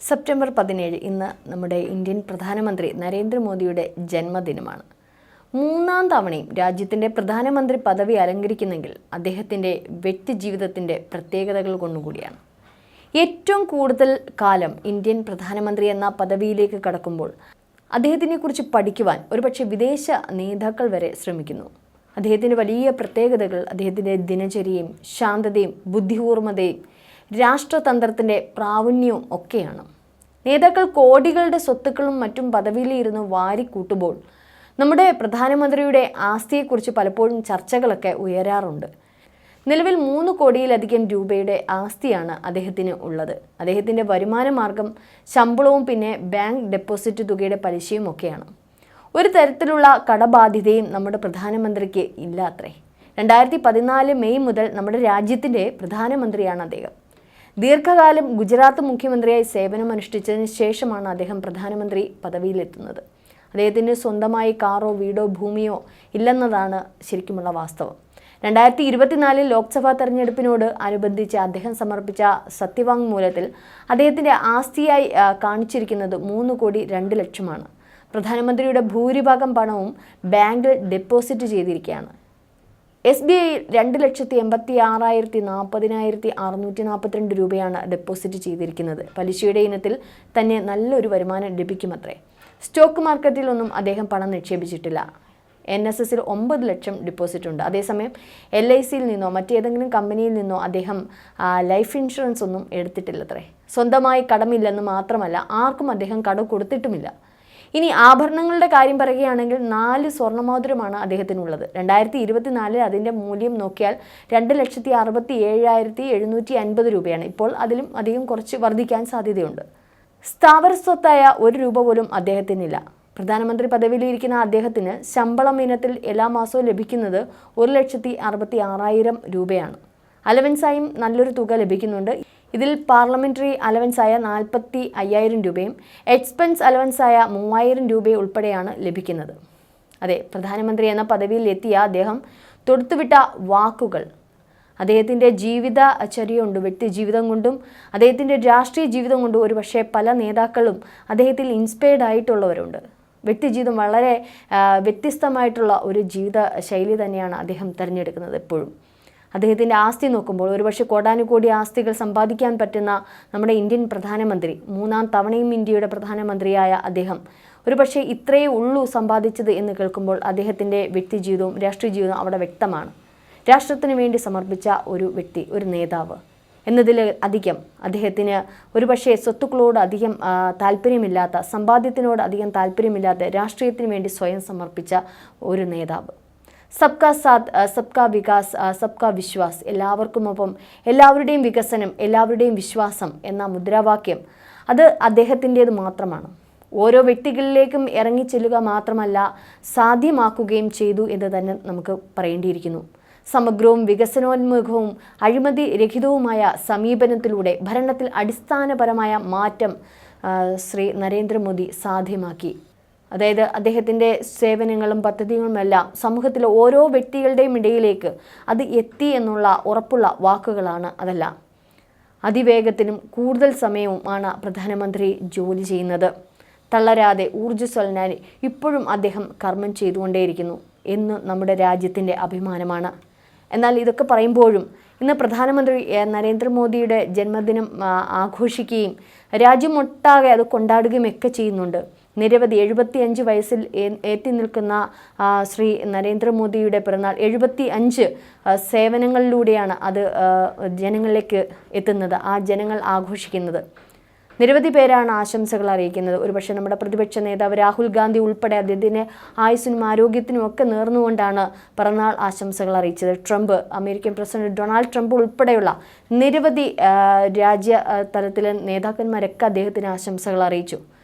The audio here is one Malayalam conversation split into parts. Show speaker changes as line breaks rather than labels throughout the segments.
സെപ്റ്റംബർ 17 ഇന്ന് നമ്മുടെ ഇന്ത്യൻ പ്രധാനമന്ത്രി നരേന്ദ്രമോദിയുടെ ജന്മദിനമാണ്. മൂന്നാം തവണയും രാജ്യത്തിൻ്റെ പ്രധാനമന്ത്രി പദവി അലങ്കരിക്കുന്നെങ്കിൽ അദ്ദേഹത്തിൻ്റെ വ്യക്തിജീവിതത്തിൻ്റെ പ്രത്യേകതകൾ കൊണ്ടുകൂടിയാണ്. ഏറ്റവും കൂടുതൽ കാലം ഇന്ത്യൻ പ്രധാനമന്ത്രി എന്ന പദവിയിലേക്ക് കടക്കുമ്പോൾ അദ്ദേഹത്തിനെക്കുറിച്ച് പഠിക്കുവാൻ ഒരുപക്ഷെ വിദേശ നേതാക്കൾ വരെ ശ്രമിക്കുന്നു. അദ്ദേഹത്തിൻ്റെ വലിയ പ്രത്യേകതകൾ അദ്ദേഹത്തിൻ്റെ ദിനചര്യയും ശാന്തതയും ബുദ്ധികൂർമ്മതയും രാഷ്ട്രതന്ത്രത്തിൻ്റെ പ്രാവീണ്യവും ഒക്കെയാണ്. നേതാക്കൾ കോടികളുടെ സ്വത്തുക്കളും മറ്റും പദവിയിലിരുന്ന് വാരിക്കൂട്ടുമ്പോൾ നമ്മുടെ പ്രധാനമന്ത്രിയുടെ ആസ്തിയെക്കുറിച്ച് പലപ്പോഴും ചർച്ചകളൊക്കെ ഉയരാറുണ്ട്. നിലവിൽ 3 കോടിയിലധികം രൂപയുടെ ആസ്തിയാണ് അദ്ദേഹത്തിന് ഉള്ളത്. അദ്ദേഹത്തിൻ്റെ വരുമാന മാർഗം ശമ്പളവും പിന്നെ ബാങ്ക് ഡെപ്പോസിറ്റ് തുകയുടെ പലിശയും ഒക്കെയാണ്. ഒരു തരത്തിലുള്ള കടബാധ്യതയും നമ്മുടെ പ്രധാനമന്ത്രിക്ക് ഇല്ല അത്രേ. 2014 മെയ് മുതൽ നമ്മുടെ രാജ്യത്തിൻ്റെ പ്രധാനമന്ത്രിയാണ് അദ്ദേഹം. ദീർഘകാലം ഗുജറാത്ത് മുഖ്യമന്ത്രിയായി സേവനമനുഷ്ഠിച്ചതിന് ശേഷമാണ് അദ്ദേഹം പ്രധാനമന്ത്രി പദവിയിലെത്തുന്നത്. അദ്ദേഹത്തിന് സ്വന്തമായി കാറോ വീടോ ഭൂമിയോ ഇല്ലെന്നതാണ് ശരിക്കുമുള്ള വാസ്തവം. 2024 ലോക്സഭാ തെരഞ്ഞെടുപ്പിനോട് അനുബന്ധിച്ച് അദ്ദേഹം സമർപ്പിച്ച സത്യവാങ്മൂലത്തിൽ അദ്ദേഹത്തിൻ്റെ ആസ്തിയായി കാണിച്ചിരിക്കുന്നത് 3 കോടി 2 ലക്ഷമാണ്. പ്രധാനമന്ത്രിയുടെ ഭൂരിഭാഗം പണവും ബാങ്കിൽ ഡെപ്പോസിറ്റ് ചെയ്തിരിക്കുകയാണ്. SBI 2,86,40,642 രൂപയാണ് ഡെപ്പോസിറ്റ് ചെയ്തിരിക്കുന്നത്. പലിശയുടെ ഇനത്തിൽ തന്നെ നല്ലൊരു വരുമാനം ലഭിക്കുമത്രേ. സ്റ്റോക്ക് മാർക്കറ്റിലൊന്നും അദ്ദേഹം പണം നിക്ഷേപിച്ചിട്ടില്ല. NSSൽ 9 ലക്ഷം ഡെപ്പോസിറ്റ് ഉണ്ട്. അതേസമയം LICയിൽ നിന്നോ മറ്റേതെങ്കിലും കമ്പനിയിൽ നിന്നോ അദ്ദേഹം ലൈഫ് ഇൻഷുറൻസ് ഒന്നും എടുത്തിട്ടില്ലത്രേ. സ്വന്തമായി കടമില്ലെന്ന് മാത്രമല്ല, ആർക്കും അദ്ദേഹം കടം കൊടുത്തിട്ടുമില്ല. ഇനി ആഭരണങ്ങളുടെ കാര്യം പറയുകയാണെങ്കിൽ 4 സ്വർണ്ണമോതിരമാണ് അദ്ദേഹത്തിനുള്ളത്. 2024 അതിൻ്റെ മൂല്യം നോക്കിയാൽ 2,67,750 രൂപയാണ്. ഇപ്പോൾ അതിലും അധികം കുറച്ച് വർദ്ധിക്കാൻ സാധ്യതയുണ്ട്. സ്ഥാവര സ്വത്തായ 1 രൂപ പോലും അദ്ദേഹത്തിനില്ല. പ്രധാനമന്ത്രി പദവിയിലിരിക്കുന്ന അദ്ദേഹത്തിന് ശമ്പളം ഇനത്തിൽ എല്ലാ മാസവും ലഭിക്കുന്നത് 1,66,000 രൂപയാണ്. അലവൻസായും നല്ലൊരു തുക ലഭിക്കുന്നുണ്ട്. ഇതിൽ പാർലമെൻ്ററി അലവൻസായ 45,000 രൂപയും എക്സ്പെൻസ് അലവൻസായ 3,000 രൂപയും ഉൾപ്പെടെയാണ് ലഭിക്കുന്നത്. അതെ, പ്രധാനമന്ത്രി എന്ന പദവിയിൽ എത്തിയ അദ്ദേഹം തൊടുത്തുവിട്ട വാക്കുകൾ അദ്ദേഹത്തിൻ്റെ ജീവിതചര്യ കൊണ്ടും വ്യക്തി ജീവിതം കൊണ്ടും അദ്ദേഹത്തിൻ്റെ രാഷ്ട്രീയ ജീവിതം കൊണ്ടും ഒരുപക്ഷെ പല നേതാക്കളും അദ്ദേഹത്തിൽ ഇൻസ്പയർഡ് ആയിട്ടുള്ളവരുണ്ട്. വ്യക്തിജീവിതം വളരെ വ്യത്യസ്തമായിട്ടുള്ള ഒരു ജീവിത ശൈലി തന്നെയാണ് അദ്ദേഹം തിരഞ്ഞെടുക്കുന്നത്. എപ്പോഴും അദ്ദേഹത്തിൻ്റെ ആസ്തി നോക്കുമ്പോൾ ഒരുപക്ഷെ കോടാനുകോടി ആസ്തികൾ സമ്പാദിക്കാൻ പറ്റുന്ന നമ്മുടെ ഇന്ത്യൻ പ്രധാനമന്ത്രി, 3ാം തവണയും ഇന്ത്യയുടെ പ്രധാനമന്ത്രിയായ അദ്ദേഹം ഒരുപക്ഷെ ഇത്രയേ ഉള്ളൂ സമ്പാദിച്ചത് എന്ന് കേൾക്കുമ്പോൾ അദ്ദേഹത്തിൻ്റെ വ്യക്തിജീവിതവും രാഷ്ട്രീയ ജീവിതവും അവിടെ വ്യക്തമാണ്. രാഷ്ട്രത്തിന് വേണ്ടി സമർപ്പിച്ച ഒരു വ്യക്തി, ഒരു നേതാവ് എന്നതിൽ അധികം അദ്ദേഹത്തിന് ഒരുപക്ഷെ സ്വത്തുക്കളോട് അധികം താല്പര്യമില്ലാത്ത, സമ്പാദ്യത്തിനോട് അധികം താല്പര്യമില്ലാത്ത, രാഷ്ട്രീയത്തിന് വേണ്ടി സ്വയം സമർപ്പിച്ച ഒരു നേതാവ്. സബ്കാ സാത്ത്, സബ്കാ വികാസ്, സബ്കാ വിശ്വാസ്, എല്ലാവർക്കുമൊപ്പം എല്ലാവരുടെയും വികസനം, എല്ലാവരുടെയും വിശ്വാസം എന്ന മുദ്രാവാക്യം അത് അദ്ദേഹത്തിൻ്റേത് മാത്രമാണ്. ഓരോ വ്യക്തികളിലേക്കും ഇറങ്ങിച്ചെല്ലുക മാത്രമല്ല, സാധ്യമാക്കുകയും ചെയ്തു എന്ന് തന്നെ നമുക്ക് പറയേണ്ടിയിരിക്കുന്നു. സമഗ്രവും വികസനോന്മുഖവും അഴിമതി രഹിതവുമായ സമീപനത്തിലൂടെ ഭരണത്തിൽ അടിസ്ഥാനപരമായ മാറ്റം ശ്രീ നരേന്ദ്രമോദി സാധ്യമാക്കി. അതായത് അദ്ദേഹത്തിൻ്റെ സേവനങ്ങളും പദ്ധതികളുമെല്ലാം സമൂഹത്തിലെ ഓരോ വ്യക്തികളുടെയും ഇടയിലേക്ക് അത് എത്തി എന്നുള്ള ഉറപ്പുള്ള വാക്കുകളാണ് അതെല്ലാം. അതിവേഗത്തിലും കൂടുതൽ സമയവുമാണ് പ്രധാനമന്ത്രി ജോലി ചെയ്യുന്നത്. തളരാതെ ഊർജ്ജസ്വലനായി ഇപ്പോഴും അദ്ദേഹം കർമ്മം ചെയ്തുകൊണ്ടേയിരിക്കുന്നു എന്ന് നമ്മുടെ രാജ്യത്തിൻ്റെ അഭിമാനമാണ്. എന്നാൽ ഇതൊക്കെ പറയുമ്പോഴും ഇന്ന് പ്രധാനമന്ത്രി നരേന്ദ്രമോദിയുടെ ജന്മദിനം ആഘോഷിക്കുകയും രാജ്യമൊട്ടാകെ അത് കൊണ്ടാടുകയും ഒക്കെ ചെയ്യുന്നുണ്ട്. നിരവധി 75 വയസ്സിൽ എത്തി നിൽക്കുന്ന ശ്രീ നരേന്ദ്രമോദിയുടെ പിറന്നാൾ 75 സേവനങ്ങളിലൂടെയാണ് അത് ജനങ്ങളിലേക്ക് എത്തുന്നത്, ആ ജനങ്ങൾ ആഘോഷിക്കുന്നത്. നിരവധി പേരാണ് ആശംസകൾ അറിയിക്കുന്നത്. ഒരുപക്ഷെ നമ്മുടെ പ്രതിപക്ഷ നേതാവ് രാഹുൽ ഗാന്ധി ഉൾപ്പെടെ അദ്ദേഹത്തിൻ്റെ ആയുസ്സിനും ആരോഗ്യത്തിനും ഒക്കെ നേർന്നുകൊണ്ടാണ് പിറന്നാൾ ആശംസകൾ അറിയിച്ചത്. അമേരിക്കൻ പ്രസിഡന്റ് ഡൊണാൾഡ് ട്രംപ് ഉൾപ്പെടെയുള്ള നിരവധി രാജ്യ തലത്തിലെ നേതാക്കന്മാരൊക്കെ അദ്ദേഹത്തിന് ആശംസകൾ അറിയിച്ചു.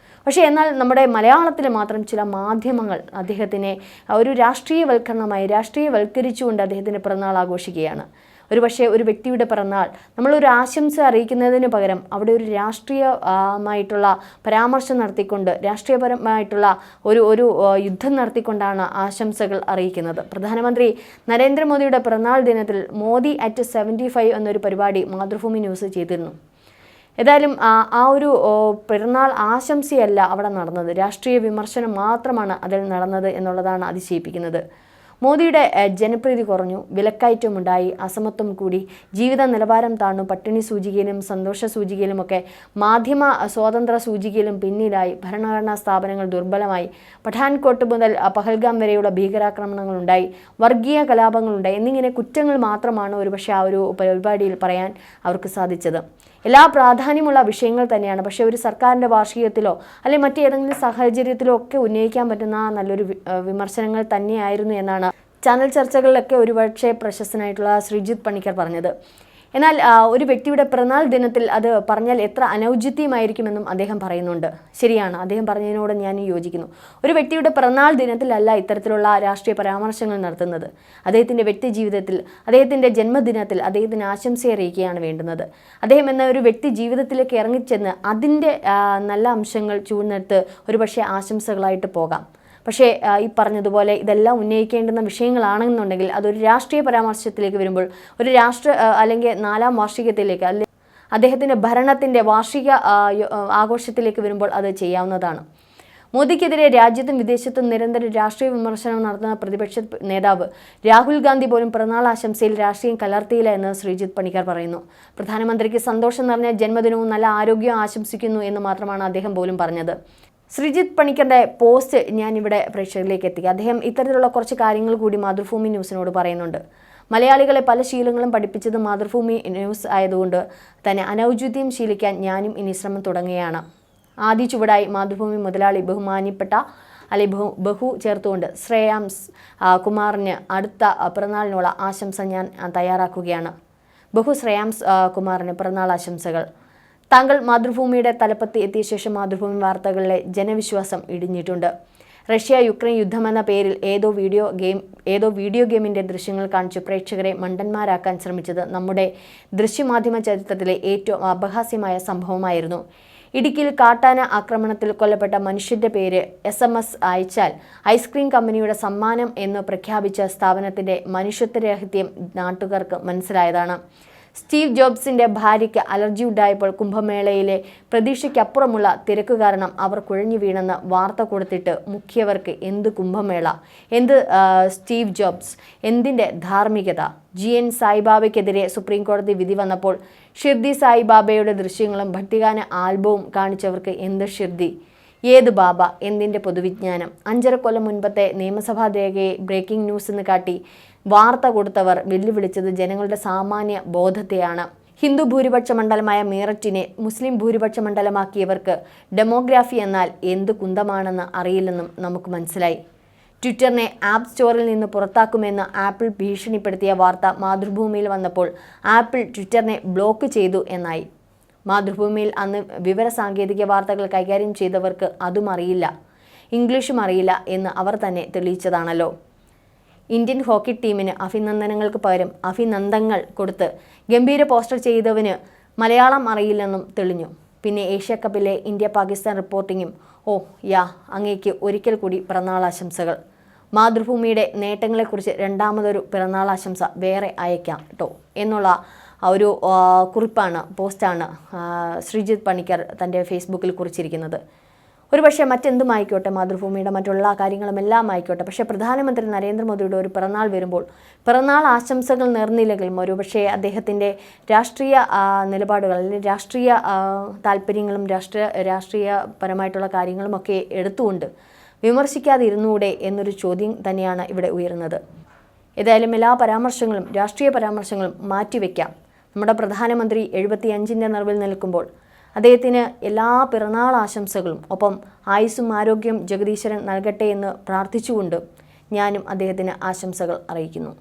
പക്ഷേ എന്നാൽ നമ്മുടെ മലയാളത്തിൽ മാത്രം ചില മാധ്യമങ്ങൾ അദ്ദേഹത്തിനെ ഒരു രാഷ്ട്രീയവൽക്കരിച്ചുകൊണ്ട് അദ്ദേഹത്തിൻ്റെ പിറന്നാൾ ആഘോഷിക്കുകയാണ്. ഒരുപക്ഷെ ഒരു വ്യക്തിയുടെ പിറന്നാൾ നമ്മളൊരു ആശംസ അറിയിക്കുന്നതിന് പകരം അവിടെ ഒരു രാഷ്ട്രീയമായിട്ടുള്ള പരാമർശം നടത്തിക്കൊണ്ട്, രാഷ്ട്രീയപരമായിട്ടുള്ള ഒരു യുദ്ധം നടത്തിക്കൊണ്ടാണ് ആശംസകൾ അറിയിക്കുന്നത്. പ്രധാനമന്ത്രി നരേന്ദ്രമോദിയുടെ പിറന്നാൾ ദിനത്തിൽ മോദി അറ്റ് 75 എന്നൊരു പരിപാടി മാതൃഭൂമി ന്യൂസ് ചെയ്തിരുന്നു. ഏതായാലും ആ ഒരു പിറന്നാൾ ആശംസയല്ല അവിടെ നടന്നത്, രാഷ്ട്രീയ വിമർശനം മാത്രമാണ് അതിൽ നടന്നത് എന്നുള്ളതാണ് അതിശയിപ്പിക്കുന്നത്. മോദിയുടെ ജനപ്രീതി കുറഞ്ഞു, വിലക്കയറ്റമുണ്ടായി, അസമത്വം കൂടി, ജീവിത നിലവാരം താണു, പട്ടിണി സൂചികയിലും സന്തോഷ സൂചികയിലുമൊക്കെ മാധ്യമ സ്വാതന്ത്ര്യ സൂചികയിലും പിന്നിലായി, ഭരണഘടനാ സ്ഥാപനങ്ങൾ ദുർബലമായി, പഠാൻകോട്ട് മുതൽ പഹൽഗാം വരെയുള്ള ഭീകരാക്രമണങ്ങളുണ്ടായി, വർഗീയ കലാപങ്ങളുണ്ടായി എന്നിങ്ങനെ കുറ്റങ്ങൾ മാത്രമാണ് ഒരുപക്ഷെ ആ ഒരു പരിപാടിയിൽ പറയാൻ അവർക്ക് സാധിച്ചത്. എല്ലാ പ്രാധാന്യമുള്ള വിഷയങ്ങൾ തന്നെയാണ്, പക്ഷേ ഒരു സർക്കാരിൻ്റെ വാർഷികത്തിലോ അല്ലെങ്കിൽ മറ്റേതെങ്കിലും സാഹചര്യത്തിലോ ഒക്കെ ഉന്നയിക്കാൻ പറ്റുന്ന നല്ലൊരു വിമർശനങ്ങൾ തന്നെയായിരുന്നു എന്നാണ് ചാനൽ ചർച്ചകളിലൊക്കെ ഒരുപക്ഷെ പ്രശസ്തനായിട്ടുള്ള ശ്രീജിത്ത് പണിക്കർ പറഞ്ഞത്. എന്നാൽ ഒരു വ്യക്തിയുടെ പിറന്നാൾ ദിനത്തിൽ അത് പറഞ്ഞാൽ എത്ര അനൗചിത്യമായിരിക്കുമെന്നും അദ്ദേഹം പറയുന്നുണ്ട്. ശരിയാണ്, അദ്ദേഹം പറഞ്ഞതിനോട് ഞാൻ യോജിക്കുന്നു. ഒരു വ്യക്തിയുടെ പിറന്നാൾ ദിനത്തിലല്ല ഇത്തരത്തിലുള്ള രാഷ്ട്രീയ പരാമർശങ്ങൾ നടത്തുന്നത്. അദ്ദേഹത്തിൻ്റെ വ്യക്തി ജീവിതത്തിൽ, അദ്ദേഹത്തിൻ്റെ ജന്മദിനത്തിൽ അദ്ദേഹത്തിന് ആശംസ അറിയിക്കുകയാണ് വേണ്ടുന്നത്. അദ്ദേഹം എന്ന ഒരു വ്യക്തി ജീവിതത്തിലേക്ക് ഇറങ്ങിച്ചെന്ന് അതിൻ്റെ നല്ല അംശങ്ങൾ ചൂഴ്ന്നെടുത്ത് ഒരുപക്ഷെ ആശംസകളായിട്ട് പോകാം. പക്ഷേ ഈ പറഞ്ഞതുപോലെ ഇതെല്ലാം ഉന്നയിക്കേണ്ടുന്ന വിഷയങ്ങളാണെന്നുണ്ടെങ്കിൽ അതൊരു രാഷ്ട്രീയ പരാമർശത്തിലേക്ക് വരുമ്പോൾ, ഒരു അല്ലെങ്കിൽ 4ാം വാർഷികത്തിലേക്ക് അദ്ദേഹത്തിൻ്റെ ഭരണത്തിൻ്റെ വാർഷിക ആഘോഷത്തിലേക്ക് വരുമ്പോൾ അത് ചെയ്യാവുന്നതാണ്. മോദിക്കെതിരെ രാജ്യത്തും വിദേശത്തും നിരന്തരം രാഷ്ട്രീയ വിമർശനം നടത്തുന്ന പ്രതിപക്ഷ നേതാവ് രാഹുൽ ഗാന്ധി പോലും പിറന്നാൾ ആശംസയിൽ രാഷ്ട്രീയം കലർത്തിയില്ല എന്ന് ശ്രീജിത്ത് പണിക്കർ പറയുന്നു. പ്രധാനമന്ത്രിക്ക് സന്തോഷം നിറഞ്ഞ ജന്മദിനവും നല്ല ആരോഗ്യവും ആശംസിക്കുന്നു എന്ന് മാത്രമാണ് അദ്ദേഹം പോലും പറഞ്ഞത്. ശ്രീജിത്ത് പണിക്കരുടെ പോസ്റ്റ് ഞാനിവിടെ പ്രേക്ഷകരിലേക്ക് എത്തിക്കുക. അദ്ദേഹം ഇത്തരത്തിലുള്ള കുറച്ച് കാര്യങ്ങൾ കൂടി മാതൃഭൂമി ന്യൂസിനോട് പറയുന്നുണ്ട്. മലയാളികളെ പല ശീലങ്ങളും പഠിപ്പിച്ചത് മാതൃഭൂമി ന്യൂസ് ആയതുകൊണ്ട് തന്നെ അനൗചിത്യം ശീലിക്കാൻ ഞാനും ഇനി ശ്രമം തുടങ്ങുകയാണ്. ആദ്യ ചുവടായി മാതൃഭൂമി മുതലാളി ബഹുമാനിപ്പെട്ട ബഹു ചേർത്തുകൊണ്ട് ശ്രേയാംസ് കുമാറിന് അടുത്ത പിറന്നാളിനുള്ള ആശംസ ഞാൻ തയ്യാറാക്കുകയാണ്. ശ്രേയാംസ് കുമാറിന് പിറന്നാൾ ആശംസകൾ. താങ്കൾ മാതൃഭൂമിയുടെ തലപ്പത്ത് എത്തിയ ശേഷം മാതൃഭൂമി വാർത്തകളിലെ ജനവിശ്വാസം ഇടിഞ്ഞിട്ടുണ്ട്. റഷ്യ യുക്രൈൻ യുദ്ധമെന്ന പേരിൽ ഏതോ വീഡിയോ ഗെയിമിൻ്റെ ദൃശ്യങ്ങൾ കാണിച്ച് പ്രേക്ഷകരെ മണ്ടന്മാരാക്കാൻ ശ്രമിച്ചത് നമ്മുടെ ദൃശ്യമാധ്യമ ചരിത്രത്തിലെ ഏറ്റവും അപഹാസ്യമായ സംഭവമായിരുന്നു. ഇടുക്കിയിൽ കാട്ടാന ആക്രമണത്തിൽ കൊല്ലപ്പെട്ട മനുഷ്യന്റെ പേര് SMS അയച്ചാൽ ഐസ്ക്രീം കമ്പനിയുടെ സമ്മാനം എന്ന് പ്രഖ്യാപിച്ച സ്ഥാപനത്തിന്റെ മനുഷ്യത്വരാഹിത്യം നാട്ടുകാർക്ക് മനസ്സിലായതാണ്. സ്റ്റീവ് ജോബ്സിന്റെ ഭാര്യയ്ക്ക് അലർജി ഉണ്ടായപ്പോൾ കുംഭമേളയിലെ പ്രതീക്ഷയ്ക്കപ്പുറമുള്ള തിരക്ക് കാരണം അവർ കുഴഞ്ഞു വീണെന്ന് വാർത്ത കൊടുത്തിട്ട് മുഖ്യവർക്ക് എന്ത് കുംഭമേള, എന്ത് സ്റ്റീവ് ജോബ്സ്, എന്തിൻ്റെ ധാർമ്മികത? GN സായിബാബയ്ക്കെതിരെ സുപ്രീം കോടതി വിധി വന്നപ്പോൾ ഷിർദി സായിബാബയുടെ ദൃശ്യങ്ങളും ഭക്തിഗാന ആൽബവും കാണിച്ചവർക്ക് എന്ത് ഷിർദി, ഏത് ബാബ, എന്തിൻ്റെ പൊതുവിജ്ഞാനം? 5.5 കൊല്ലം മുൻപത്തെ നിയമസഭാ രേഖയെ ബ്രേക്കിംഗ് ന്യൂസ് എന്ന് കാട്ടി വാർത്ത കൊടുത്തവർ വെല്ലുവിളിച്ചത് ജനങ്ങളുടെ സാമാന്യ ബോധത്തെയാണ്. ഹിന്ദു ഭൂരിപക്ഷ മണ്ഡലമായ മീററ്റിനെ മുസ്ലിം ഭൂരിപക്ഷ മണ്ഡലമാക്കിയവർക്ക് ഡെമോഗ്രാഫി എന്നാൽ എന്ത് കുന്തമാണെന്ന് അറിയില്ലെന്നും നമുക്ക് മനസ്സിലായി. ട്വിറ്ററിനെ ആപ്പ് സ്റ്റോറിൽ നിന്ന് പുറത്താക്കുമെന്ന് ആപ്പിൾ ഭീഷണിപ്പെടുത്തിയ വാർത്ത മാതൃഭൂമിയിൽ വന്നപ്പോൾ ആപ്പിൾ ട്വിറ്ററിനെ ബ്ലോക്ക് ചെയ്തു എന്നായി. മാതൃഭൂമിയിൽ അന്ന് വിവരസാങ്കേതിക വാർത്തകൾ കൈകാര്യം ചെയ്തവർക്ക് അതും അറിയില്ല, ഇംഗ്ലീഷും അറിയില്ല എന്ന് അവർ തന്നെ തെളിയിച്ചതാണല്ലോ. ഇന്ത്യൻ ഹോക്കി ടീമിന് അഭിനന്ദനങ്ങൾക്ക് പകരം അഭിനന്ദങ്ങൾ കൊടുത്ത് ഗംഭീര പോസ്റ്റർ ചെയ്തവന് മലയാളം അറിയില്ലെന്നും തെളിഞ്ഞു. പിന്നെ ഏഷ്യാകപ്പിലെ ഇന്ത്യ പാകിസ്ഥാൻ റിപ്പോർട്ടിങ്ങും അങ്ങേക്ക് ഒരിക്കൽ കൂടി പിറന്നാളാശംസകൾ. മാതൃഭൂമിയുടെ നേട്ടങ്ങളെക്കുറിച്ച് രണ്ടാമതൊരു പിറന്നാളാശംസ വേറെ അയക്കാം കേട്ടോ എന്നുള്ള ഒരു പോസ്റ്റാണ് ശ്രീജിത്ത് പണിക്കർ തൻ്റെ ഫേസ്ബുക്കിൽ കുറിച്ചിരിക്കുന്നത്. ഒരുപക്ഷെ മറ്റെന്തുമായിക്കോട്ടെ, മാതൃഭൂമിയുടെ മറ്റുള്ള കാര്യങ്ങളുമെല്ലാം ആയിക്കോട്ടെ, പക്ഷേ പ്രധാനമന്ത്രി നരേന്ദ്രമോദിയുടെ ഒരു പിറന്നാൾ വരുമ്പോൾ പിറന്നാൾ ആശംസകൾ നേർന്നില്ലെങ്കിലും ഒരുപക്ഷെ അദ്ദേഹത്തിൻ്റെ രാഷ്ട്രീയ നിലപാടുകൾ അല്ലെങ്കിൽ രാഷ്ട്രീയ താല്പര്യങ്ങളും രാഷ്ട്രീയപരമായിട്ടുള്ള കാര്യങ്ങളുമൊക്കെ എടുത്തുകൊണ്ട് വിമർശിക്കാതെ ഇരുന്നൂടെ എന്നൊരു ചോദ്യം തന്നെയാണ് ഇവിടെ ഉയരുന്നത്. ഏതായാലും എല്ലാ പരാമർശങ്ങളും രാഷ്ട്രീയ പരാമർശങ്ങളും മാറ്റിവെക്കാം. നമ്മുടെ പ്രധാനമന്ത്രി 75ൻ്റെ നിറവിൽ നിൽക്കുമ്പോൾ അദ്ദേഹത്തിന് എല്ലാ പിറന്നാൾ ആശംസകളും ഒപ്പം ആയുസ്സും ആരോഗ്യം ജഗദീശ്വരൻ നൽകട്ടെ എന്ന് പ്രാർത്ഥിച്ചുകൊണ്ട് ഞാനും അദ്ദേഹത്തിന് ആശംസകൾ അറിയിക്കുന്നു.